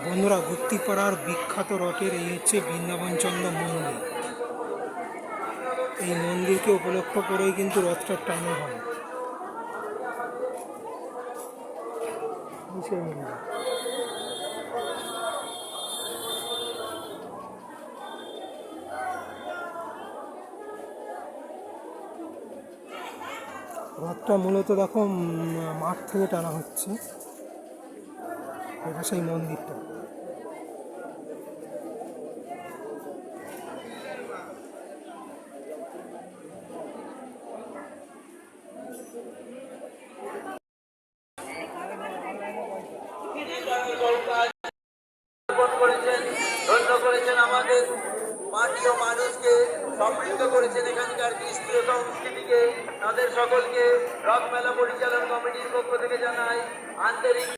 বন্ধুরা, গুত্তিপাড়ার বিখ্যাত রথের এই হচ্ছে বৃন্দাবনচন্দ্র মন্দির। এই মন্দিরকে উপলক্ষ করেই কিন্তু রথটা টানা হয়। সেই মন্দির। রথটা মূলত দেখো মাঠ থেকে টানা হচ্ছে। এটা সেই মন্দিরটা। ধন্য করেছেন আমাদের মাটি ও মানুষকে, সমৃদ্ধ করেছেন এখানকার কৃষ্টি ও সংস্কৃতিকে। তাদের সকলকে রথমেলা পরিচালন কমিটির পক্ষ থেকে জানাই আন্তরিক